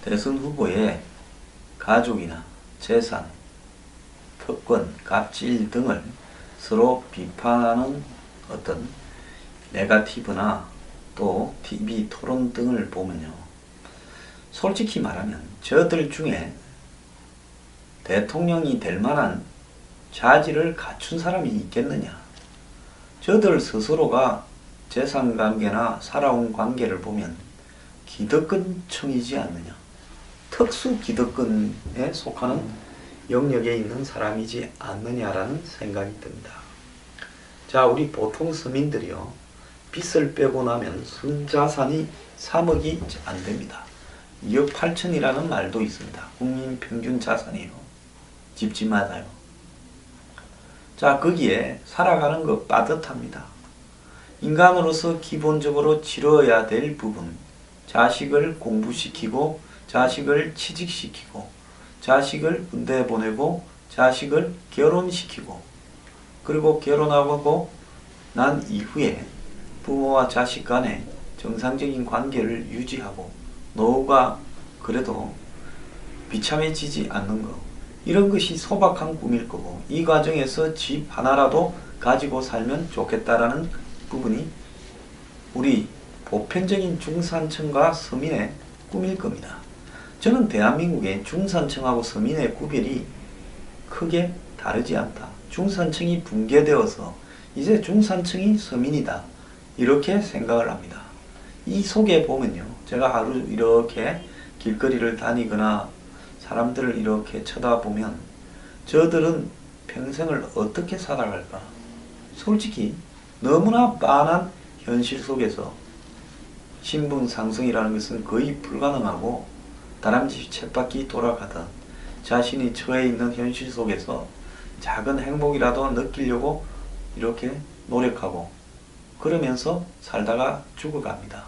대선 후보의 가족이나 재산, 특권, 갑질 등을 서로 비판하는 어떤 네거티브나 또 TV 토론 등을 보면요, 솔직히 말하면 저들 중에 대통령이 될 만한 자질을 갖춘 사람이 있겠느냐. 저들 스스로가 재산관계나 살아온 관계를 보면 기득권층이지 않느냐, 특수 기득권에 속하는 영역에 있는 사람이지 않느냐라는 생각이 듭니다. 자, 우리 보통 서민들이요, 빚을 빼고 나면 순자산이 3억이 안 됩니다. 2억 8천이라는 말도 있습니다. 국민 평균 자산이요, 집집마다요. 자, 거기에 살아가는 거 빠듯합니다. 인간으로서 기본적으로 치러야 될 부분, 자식을 공부시키고 자식을 취직시키고 자식을 군대 보내고 자식을 결혼시키고, 그리고 결혼하고 난 이후에 부모와 자식 간에 정상적인 관계를 유지하고 노후가 그래도 비참해지지 않는 것, 이런 것이 소박한 꿈일 거고, 이 과정에서 집 하나라도 가지고 살면 좋겠다라는 부분이 우리 보편적인 중산층과 서민의 꿈일 겁니다. 저는 대한민국의 중산층하고 서민의 구별이 크게 다르지 않다. 중산층이 붕괴되어서 이제 중산층이 서민이다, 이렇게 생각을 합니다. 이 속에 보면요, 제가 하루 이렇게 길거리를 다니거나 사람들을 이렇게 쳐다보면 저들은 평생을 어떻게 살아갈까? 솔직히 너무나 빤한 현실 속에서 신분 상승이라는 것은 거의 불가능하고, 다람쥐 쳇바퀴 돌아가듯 자신이 처해 있는 현실 속에서 작은 행복이라도 느끼려고 이렇게 노력하고 그러면서 살다가 죽어갑니다.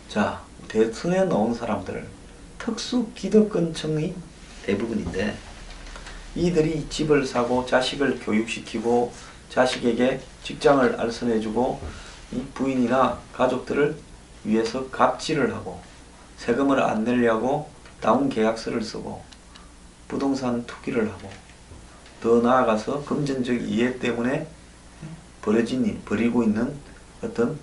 자, 대선에 나온 사람들 특수 기득권층이 대부분인데, 이들이 집을 사고 자식을 교육시키고 자식에게 직장을 알선해주고 이 부인이나 가족들을 위해서 갑질을 하고 세금을 안 내려고 다운 계약서를 쓰고 부동산 투기를 하고, 더 나아가서 금전적 이해 때문에 벌이고 있는 어떤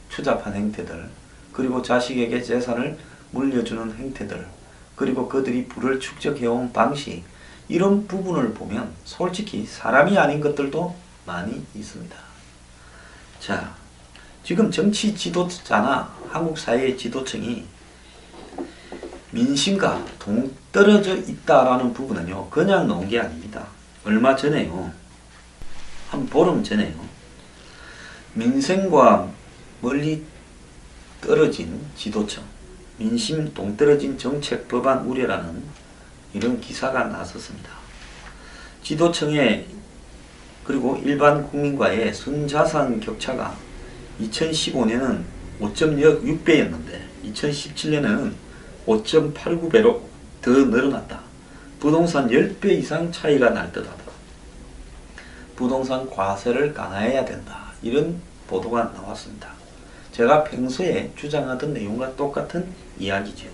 추잡한 행태들, 그리고 자식에게 재산을 물려주는 행태들, 그리고 그들이 부를 축적해온 방식, 이런 부분을 보면 솔직히 사람이 아닌 것들도 많이 있습니다. 자, 지금 정치 지도자나 한국 사회의 지도층이 민심과 동떨어져 있다라는 부분은요, 그냥 나온 게 아닙니다. 얼마 전에요, 한 보름 전에요, 민생과 멀리 떨어진 지도층, 민심 동떨어진 정책 법안 우려라는 이런 기사가 나섰습니다. 지도층의 그리고 일반 국민과의 순자산 격차가 2015년은 5.6배였는데 2017년에는 5.89배로 더 늘어났다. 부동산 10배 이상 차이가 날 듯하다. 부동산 과세를 강화해야 된다, 이런 보도가 나왔습니다. 제가 평소에 주장하던 내용과 똑같은 이야기죠.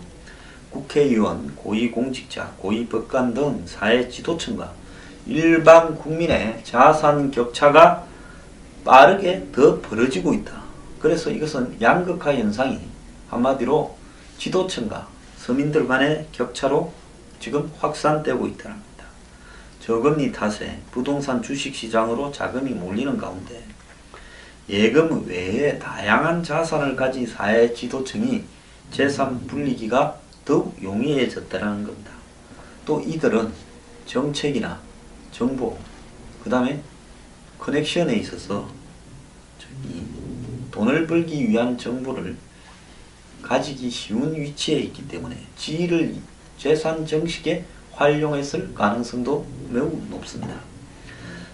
국회의원, 고위공직자, 고위법관 등 사회 지도층과 일반 국민의 자산 격차가 빠르게 더 벌어지고 있다. 그래서 이것은 양극화 현상이 한마디로 지도층과 서민들 간의 격차로 지금 확산되고 있다는 겁니다. 저금리 탓에 부동산 주식시장으로 자금이 몰리는 가운데 예금 외에 다양한 자산을 가진 사회 지도층이 재산 불리기가 더욱 용이해졌다는 겁니다. 또 이들은 정책이나 정보, 그 다음에 커넥션에 있어서 돈을 벌기 위한 정보를 가지기 쉬운 위치에 있기 때문에 지위를 재산 정식에 활용했을 가능성도 매우 높습니다.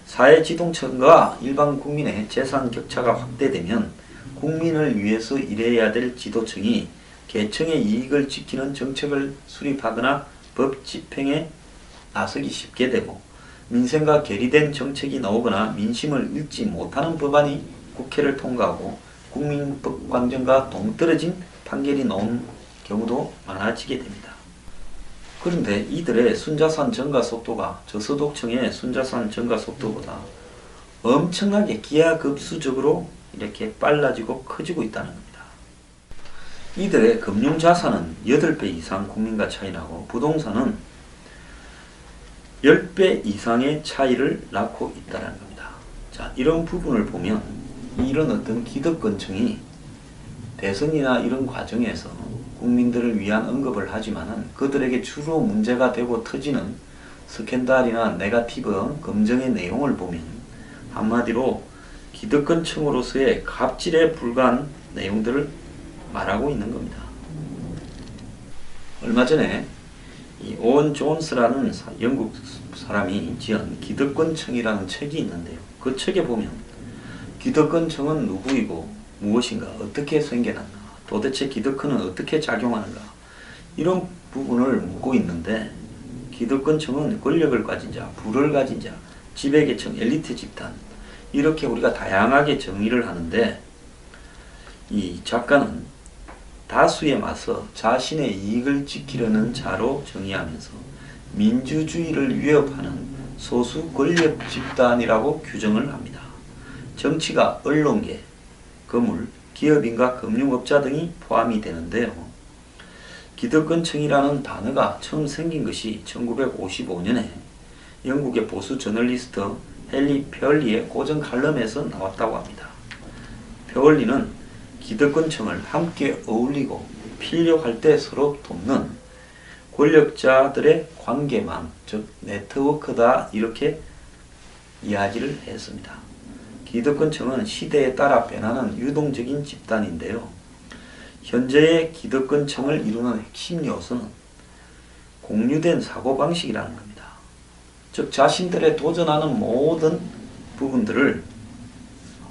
사회 지도층과 일반 국민의 재산 격차가 확대되면 국민을 위해서 일해야 될 지도층이 계층의 이익을 지키는 정책을 수립하거나 법 집행에 나서기 쉽게 되고, 민생과 괴리된 정책이 나오거나 민심을 읽지 못하는 법안이 국회를 통과하고 국민법 관점과 동떨어진 판결이 나온 경우도 많아지게 됩니다. 그런데 이들의 순자산 증가 속도가 저소득층의 순자산 증가 속도보다 엄청나게 기하급수적으로 이렇게 빨라지고 커지고 있다는 겁니다. 이들의 금융자산은 8배 이상 국민과 차이나고 부동산은 10배 이상의 차이를 낳고 있다는 겁니다. 자, 이런 부분을 보면 이런 어떤 기득권층이 대선이나 이런 과정에서 국민들을 위한 언급을 하지만은 그들에게 주로 문제가 되고 터지는 스캔들이나 네거티브 검증의 내용을 보면 한마디로 기득권층으로서의 갑질에 불과한 내용들을 말하고 있는 겁니다. 얼마 전에 이 오원 존스라는 영국 사람이 지은 기득권층이라는 책이 있는데요. 그 책에 보면 기득권층은 누구이고 무엇인가, 어떻게 생겨났나, 도대체 기득권은 어떻게 작용하는가, 이런 부분을 묻고 있는데, 기득권층은 권력을 가진 자, 부를 가진 자, 지배계층, 엘리트 집단, 이렇게 우리가 다양하게 정의를 하는데, 이 작가는 다수에 맞서 자신의 이익을 지키려는 자로 정의하면서 민주주의를 위협하는 소수 권력 집단이라고 규정을 합니다. 정치가 언론계, 건물, 기업인과 금융업자 등이 포함이 되는데요. 기득권층이라는 단어가 처음 생긴 것이 1955년에 영국의 보수 저널리스트 헨리 페얼리의 고전 칼럼에서 나왔다고 합니다. 페얼리는 기득권층을 함께 어울리고 필요할 때 서로 돕는 권력자들의 관계망, 즉 네트워크다, 이렇게 이야기를 했습니다. 기득권층은 시대에 따라 변하는 유동적인 집단인데요. 현재의 기득권층을 이루는 핵심 요소는 공유된 사고방식이라는 겁니다. 즉 자신들의 도전하는 모든 부분들을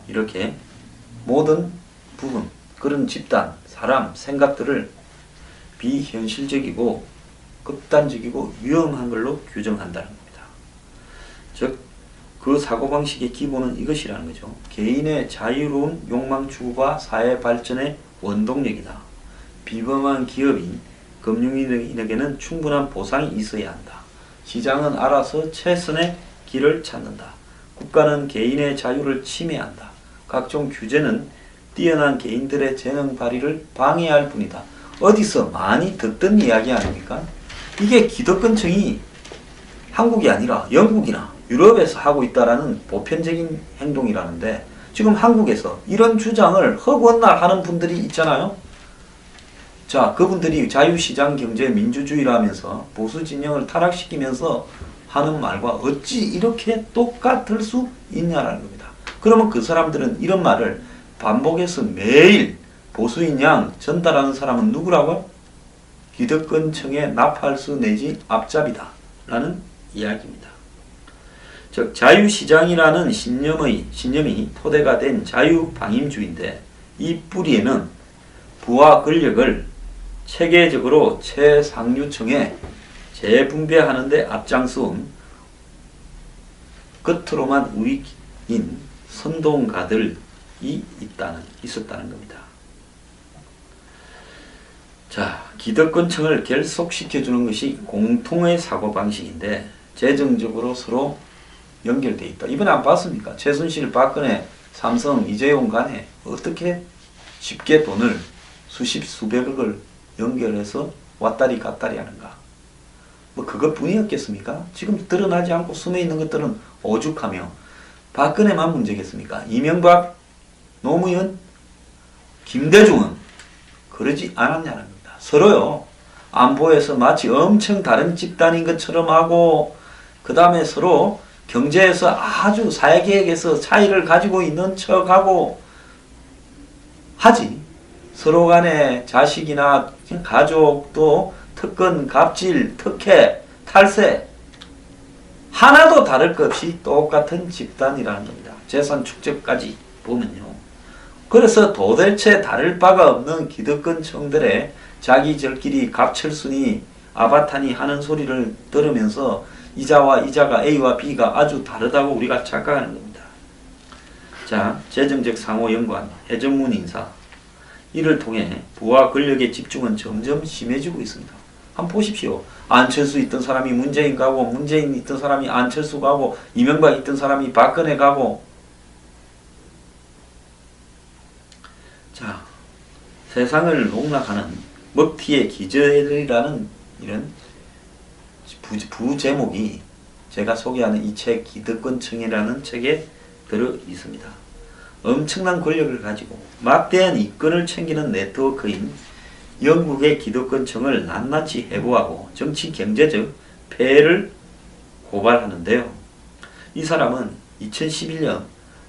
이렇게 모든 부분, 그런 집단, 사람, 생각들을 비현실적이고 극단적이고 위험한 걸로 규정한다는 겁니다. 즉 그 사고방식의 기본은 이것이라는 거죠. 개인의 자유로운 욕망 추구가 사회 발전의 원동력이다. 비범한 기업인, 금융인에게는 충분한 보상이 있어야 한다. 시장은 알아서 최선의 길을 찾는다. 국가는 개인의 자유를 침해한다. 각종 규제는 뛰어난 개인들의 재능 발휘를 방해할 뿐이다. 어디서 많이 듣던 이야기 아닙니까? 이게 기득권층이 한국이 아니라 영국이나 유럽에서 하고 있다라는 보편적인 행동이라는데, 지금 한국에서 이런 주장을 허구헌날 하는 분들이 있잖아요. 자, 그분들이 자유시장 경제 민주주의라면서 보수 진영을 타락시키면서 하는 말과 어찌 이렇게 똑같을 수 있냐라는 겁니다. 그러면 그 사람들은 이런 말을 반복해서 매일 보수인 양 전달하는 사람은 누구라고요? 기득권층의 나팔수 내지 앞잡이다 라는 이야기입니다. 즉 자유시장이라는 신념이 토대가 된 자유방임주의인데, 이 뿌리에는 부와 권력을 체계적으로 최상류층에 재분배하는 데 앞장서온 겉으로만 우익인 선동가들이 있었다는 겁니다. 자, 기득권층을 결속시켜주는 것이 공통의 사고방식인데 재정적으로 서로 연결되어 있다. 이번에 안 봤습니까? 최순실, 박근혜, 삼성, 이재용 간에 어떻게 쉽게 돈을 수십, 수백억을 연결해서 왔다리 갔다리 하는가. 뭐 그것뿐이었겠습니까? 지금 드러나지 않고 숨어있는 것들은 오죽하며 박근혜만 문제겠습니까? 이명박, 노무현, 김대중은 그러지 않았냐는 겁니다. 서로요, 안보에서 마치 엄청 다른 집단인 것처럼 하고, 그 다음에 서로 경제에서 아주 사회계획에서 차이를 가지고 있는 척하고 하지, 서로 간에 자식이나 가족도 특권, 갑질, 특혜, 탈세 하나도 다를 것 없이 똑같은 집단이라는 겁니다. 재산 축적까지 보면요. 그래서 도대체 다를 바가 없는 기득권층들의 자기들끼리 갑철순이 아바타니 하는 소리를 들으면서 이자와 이자가 A와 B가 아주 다르다고 우리가 착각하는 겁니다. 자, 재정적 상호 연관, 해전문 인사, 이를 통해 부와 권력의 집중은 점점 심해지고 있습니다. 한번 보십시오. 안철수 있던 사람이 문재인 가고, 문재인 있던 사람이 안철수 가고, 이명박 있던 사람이 박근혜 가고. 자, 세상을 농락하는 먹튀의 기저들이라는 이런 부제목이 제가 소개하는 이 책 기득권층이라는 책에 들어 있습니다. 엄청난 권력을 가지고 막대한 이권을 챙기는 네트워크인 영국의 기득권층을 낱낱이 해부하고 정치 경제적 폐해를 고발하는데요. 이 사람은 2011년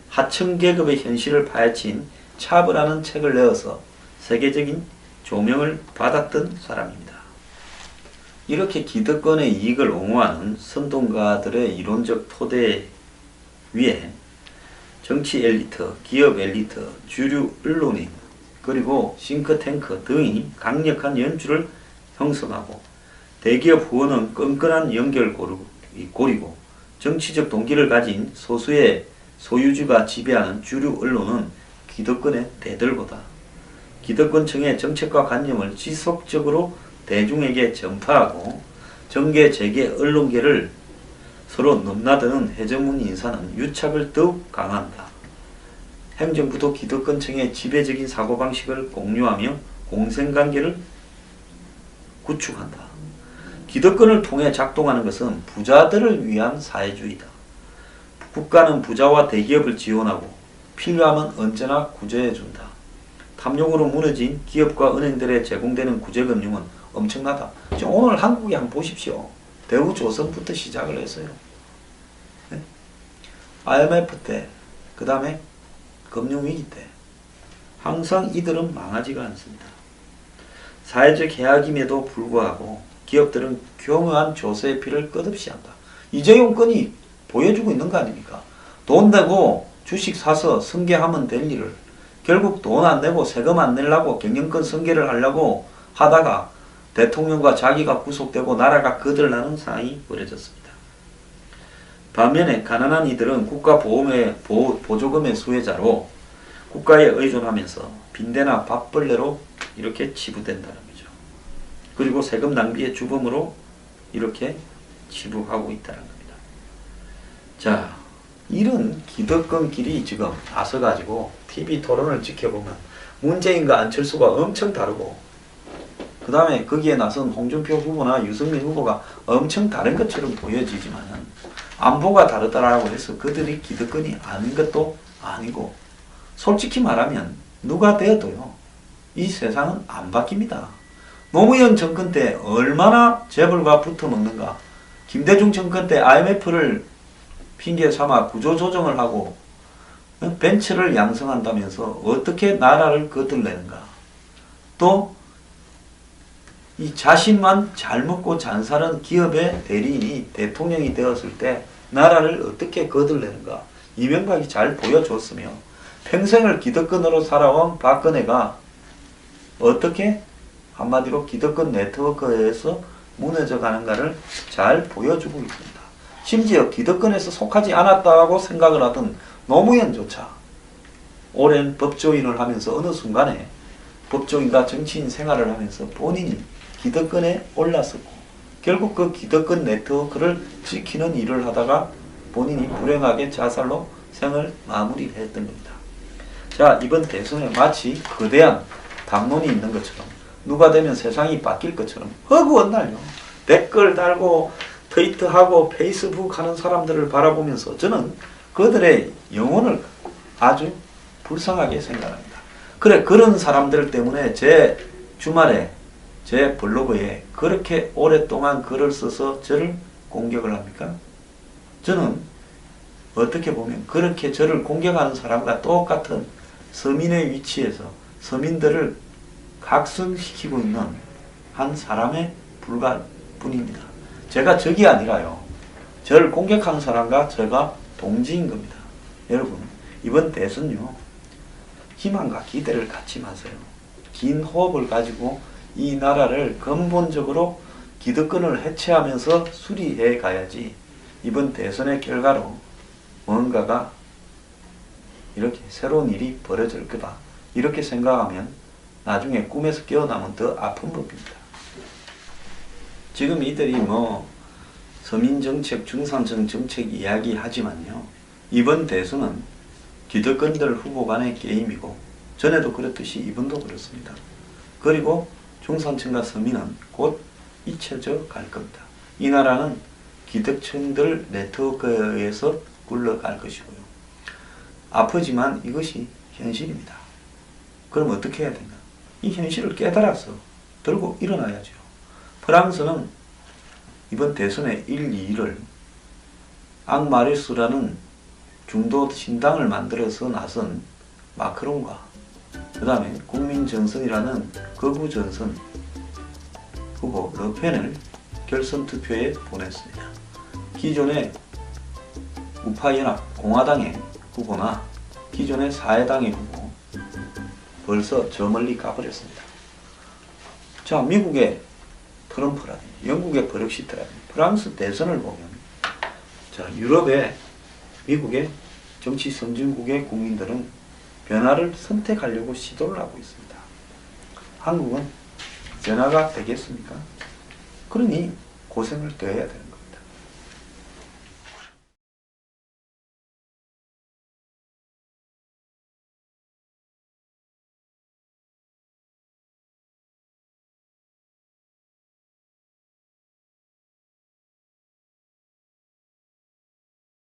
하층계급의 현실을 파헤친 차브라는 책을 내어서 세계적인 조명을 받았던 사람입니다. 이렇게 기득권의 이익을 옹호하는 선동가들의 이론적 토대 위에 정치 엘리트, 기업 엘리트, 주류 언론인, 그리고 싱크탱크 등이 강력한 연주를 형성하고 대기업 후원은 끈끈한 연결고리고 정치적 동기를 가진 소수의 소유주가 지배하는 주류 언론은 기득권의 대들보다 기득권층의 정책과 관념을 지속적으로 대중에게 전파하고 정계, 재계, 언론계를 서로 넘나드는 해전문 인사는 유착을 더욱 강화한다. 행정부도 기득권층의 지배적인 사고방식을 공유하며 공생관계를 구축한다. 기득권을 통해 작동하는 것은 부자들을 위한 사회주의다. 국가는 부자와 대기업을 지원하고 필요하면 언제나 구제해준다. 탐욕으로 무너진 기업과 은행들에 제공되는 구제금융은 엄청나다. 지금 오늘 한국에 한번 보십시오. 대우조선부터 시작을 했어요. 네? IMF 때, 그 다음에 금융위기 때 항상 이들은 망하지가 않습니다. 사회적 해악임에도 불구하고 기업들은 교묘한 조세의 피를 끝없이 한다. 이재용 건이 보여주고 있는 거 아닙니까? 돈 내고 주식 사서 승계하면 될 일을 결국 돈 안 내고 세금 안 내려고 경영권 승계를 하려고 하다가 대통령과 자기가 구속되고 나라가 거들나는 상황이 벌어졌습니다. 반면에 가난한 이들은 국가 보조금의 수혜자로 국가에 의존하면서 빈대나 밥벌레로 이렇게 치부된다는 거죠. 그리고 세금 낭비의 주범으로 이렇게 치부하고 있다는 겁니다. 자, 이런 기득권끼리 지금 나서가지고 TV 토론을 지켜보면 문재인과 안철수가 엄청 다르고 그 다음에 거기에 나선 홍준표 후보나 유승민 후보가 엄청 다른 것처럼 보여지지만 안보가 다르다라고 해서 그들이 기득권이 아닌 것도 아니고 솔직히 말하면 누가 되어도요 이 세상은 안 바뀝니다. 노무현 정권 때 얼마나 재벌과 붙어먹는가. 김대중 정권 때 IMF를 핑계 삼아 구조조정을 하고 벤처를 양성한다면서 어떻게 나라를 거들내는가. 또 이 자신만 잘 먹고 잘 사는 기업의 대리인이 대통령이 되었을 때 나라를 어떻게 거들내는가. 이명박이 잘 보여줬으며 평생을 기득권으로 살아온 박근혜가 어떻게 한마디로 기득권 네트워크에서 무너져 가는가를 잘 보여주고 있습니다. 심지어 기득권에서 속하지 않았다고 생각을 하던 노무현조차 오랜 법조인을 하면서 어느 순간에 법조인과 정치인 생활을 하면서 본인이 기득권에 올랐었고 결국 그 기득권 네트워크를 지키는 일을 하다가 본인이 불행하게 자살로 생을 마무리를 했던 겁니다. 자, 이번 대선에 마치 거대한 담론이 있는 것처럼 누가 되면 세상이 바뀔 것처럼 허구헌날요. 댓글 달고 트위터하고 페이스북 하는 사람들을 바라보면서 저는 그들의 영혼을 아주 불쌍하게 생각합니다. 그래, 그런 사람들 때문에 제 주말에 제 블로그에 그렇게 오랫동안 글을 써서 저를 공격을 합니까? 저는 어떻게 보면 그렇게 저를 공격하는 사람과 똑같은 서민의 위치에서 서민들을 각성시키고 있는 한 사람에 불과할 뿐입니다. 제가 적이 아니라요. 저를 공격하는 사람과 제가 동지인 겁니다. 여러분, 이번 대선요. 희망과 기대를 갖지 마세요. 긴 호흡을 가지고 이 나라를 근본적으로 기득권을 해체하면서 수리해 가야지 이번 대선의 결과로 뭔가가 이렇게 새로운 일이 벌어질 거다. 이렇게 생각하면 나중에 꿈에서 깨어나면 더 아픈 법입니다. 지금 이들이 뭐 서민정책, 중산층 정책 이야기하지만요. 이번 대선은 기득권들 후보 간의 게임이고 전에도 그랬듯이 이번도 그렇습니다. 그리고 중산층과 서민은 곧 잊혀져 갈 겁니다. 이 나라는 기득층들 네트워크에서 굴러갈 것이고요. 아프지만 이것이 현실입니다. 그럼 어떻게 해야 되나? 이 현실을 깨달아서 들고 일어나야죠. 프랑스는 이번 대선의 1, 2위를 앙마리수라는 중도 신당을 만들어서 나선 마크롱과 그 다음에 국민전선이라는 거구전선 후보 르펜을 결선 투표에 보냈습니다. 기존의 우파연합 공화당의 후보나 기존의 사회당의 후보 벌써 저 멀리 가버렸습니다. 자, 미국의 트럼프라든지 영국의 브렉시트라든지 프랑스 대선을 보면 자, 유럽의 미국의 정치 선진국의 국민들은 변화를 선택하려고 시도를 하고 있습니다. 한국은 변화가 되겠습니까? 그러니 고생을 더 해야 되는 겁니다.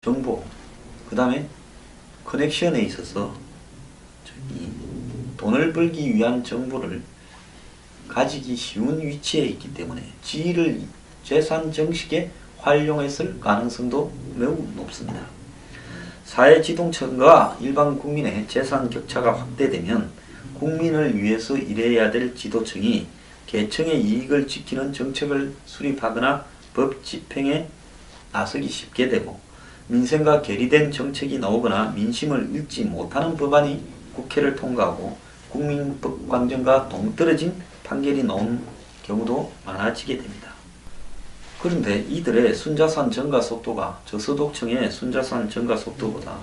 정보, 그 다음에 커넥션에 있어서 이 돈을 벌기 위한 정보를 가지기 쉬운 위치에 있기 때문에 지위를 재산 정식에 활용했을 가능성도 매우 높습니다. 사회지도층과 일반 국민의 재산 격차가 확대되면 국민을 위해서 일해야 될 지도층이 계층의 이익을 지키는 정책을 수립하거나 법 집행에 나서기 쉽게 되고 민생과 괴리된 정책이 나오거나 민심을 읽지 못하는 법안이 국회를 통과하고 국민법관정과 동떨어진 판결이 나온 경우도 많아지게 됩니다. 그런데 이들의 순자산 증가 속도가 저소득층의 순자산 증가 속도보다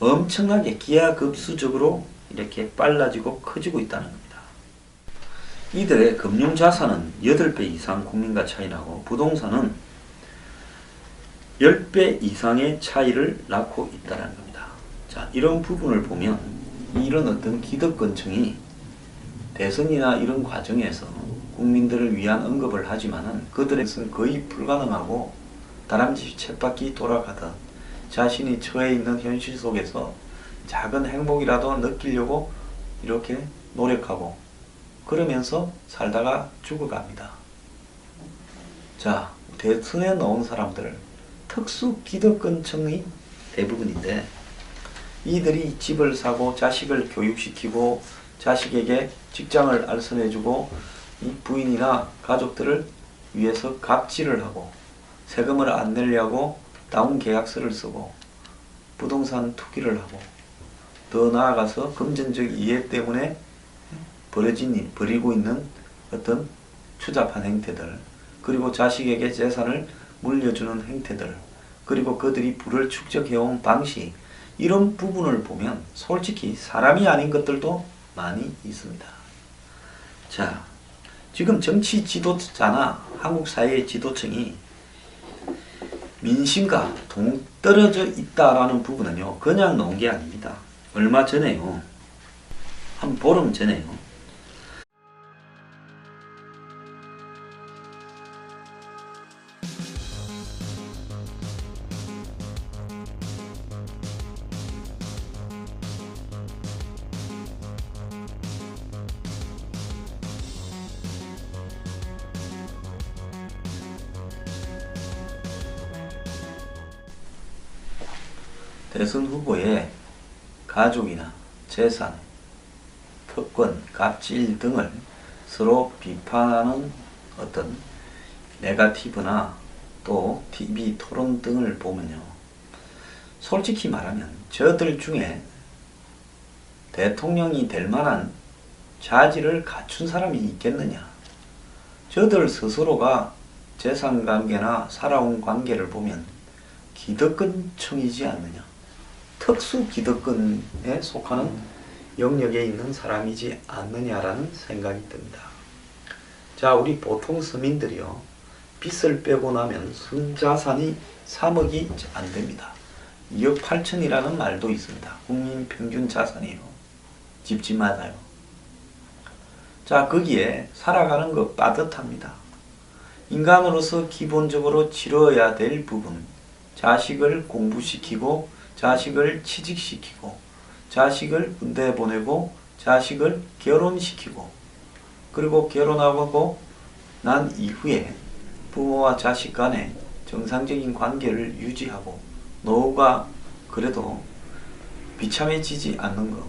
엄청나게 기하급수적으로 이렇게 빨라지고 커지고 있다는 겁니다. 이들의 금융자산은 8배 이상 국민과 차이 나고 부동산은 10배 이상의 차이를 낳고 있다는 겁니다. 자, 이런 부분을 보면 이런 어떤 기득권층이 대선이나 이런 과정에서 국민들을 위한 언급을 하지만은 그들에서는 거의 불가능하고 다람쥐 쳇바퀴 돌아가듯 자신이 처해 있는 현실 속에서 작은 행복이라도 느끼려고 이렇게 노력하고 그러면서 살다가 죽어갑니다. 자, 대선에 나온 사람들 특수 기득권층이 대부분인데 이들이 집을 사고 자식을 교육시키고 자식에게 직장을 알선해주고 이 부인이나 가족들을 위해서 갑질을 하고 세금을 안 내려고 다운 계약서를 쓰고 부동산 투기를 하고 더 나아가서 금전적 이해 때문에 벌이고 있는 어떤 추잡한 행태들 그리고 자식에게 재산을 물려주는 행태들 그리고 그들이 부를 축적해온 방식 이런 부분을 보면 솔직히 사람이 아닌 것들도 많이 있습니다. 자, 지금 정치 지도자나 한국 사회의 지도층이 민심과 동떨어져 있다라는 부분은요 그냥 나온 게 아닙니다. 얼마 전에요 한 보름 전에요 대선 후보의 가족이나 재산, 특권, 갑질 등을 서로 비판하는 어떤 네거티브나 또 TV 토론 등을 보면요. 솔직히 말하면 저들 중에 대통령이 될 만한 자질을 갖춘 사람이 있겠느냐. 저들 스스로가 재산관계나 살아온 관계를 보면 기득권층이지 않느냐. 특수 기득권에 속하는 영역에 있는 사람이지 않느냐라는 생각이 듭니다. 자, 우리 보통 서민들이요, 빚을 빼고 나면 순자산이 3억이 안 됩니다. 2억 8천이라는 말도 있습니다. 국민 평균 자산이요. 집집마다요. 자, 거기에 살아가는 거 빠듯합니다. 인간으로서 기본적으로 치러야 될 부분, 자식을 공부시키고 자식을 취직시키고 자식을 군대 보내고 자식을 결혼시키고 그리고 결혼하고 난 이후에 부모와 자식 간에 정상적인 관계를 유지하고 노후가 그래도 비참해지지 않는 것,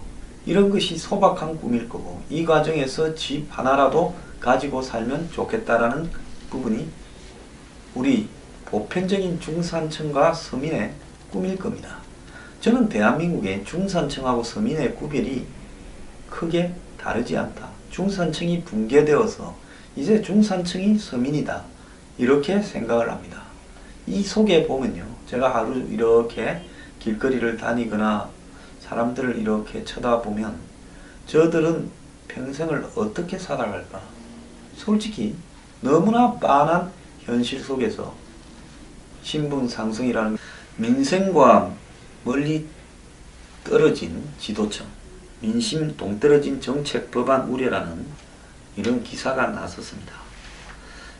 이런 것이 소박한 꿈일 거고, 이 과정에서 집 하나라도 가지고 살면 좋겠다라는 부분이 우리 보편적인 중산층과 서민의 꿈일 겁니다. 저는 대한민국의 중산층하고 서민의 구별이 크게 다르지 않다. 중산층이 붕괴되어서 이제 중산층이 서민이다, 이렇게 생각을 합니다. 이 속에 보면요, 제가 하루 이렇게 길거리를 다니거나 사람들을 이렇게 쳐다보면 저들은 평생을 어떻게 살아갈까? 솔직히 너무나 빤한 현실 속에서 신분 상승이라는 민생과 멀리 떨어진 지도층, 민심 동떨어진 정책 법안 우려라는 이런 기사가 나섰습니다.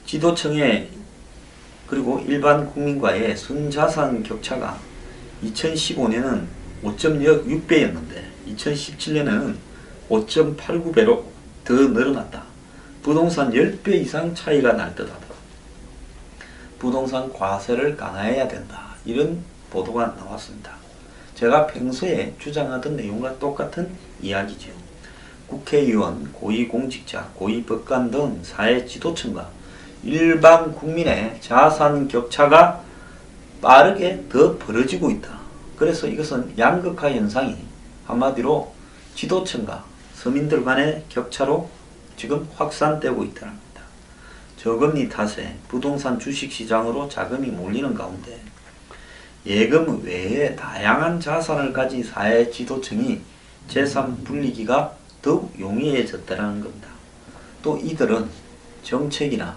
지도층의 그리고 일반 국민과의 순자산 격차가 2015년은 5.6배였는데 2017년에는 5.89배로 더 늘어났다. 부동산 10배 이상 차이가 날 듯하다. 부동산 과세를 강화해야 된다, 이런 보도가 나왔습니다. 제가 평소에 주장하던 내용과 똑같은 이야기죠. 국회의원, 고위공직자, 고위법관 등 사회 지도층과 일반 국민의 자산 격차가 빠르게 더 벌어지고 있다. 그래서 이것은 양극화 현상이 한마디로 지도층과 서민들 간의 격차로 지금 확산되고 있다는 겁니다. 저금리 탓에 부동산 주식시장으로 자금이 몰리는 가운데 예금 외에 다양한 자산을 가진 사회 지도층이 재산 불리기가 더욱 용이해졌다는 겁니다. 또 이들은 정책이나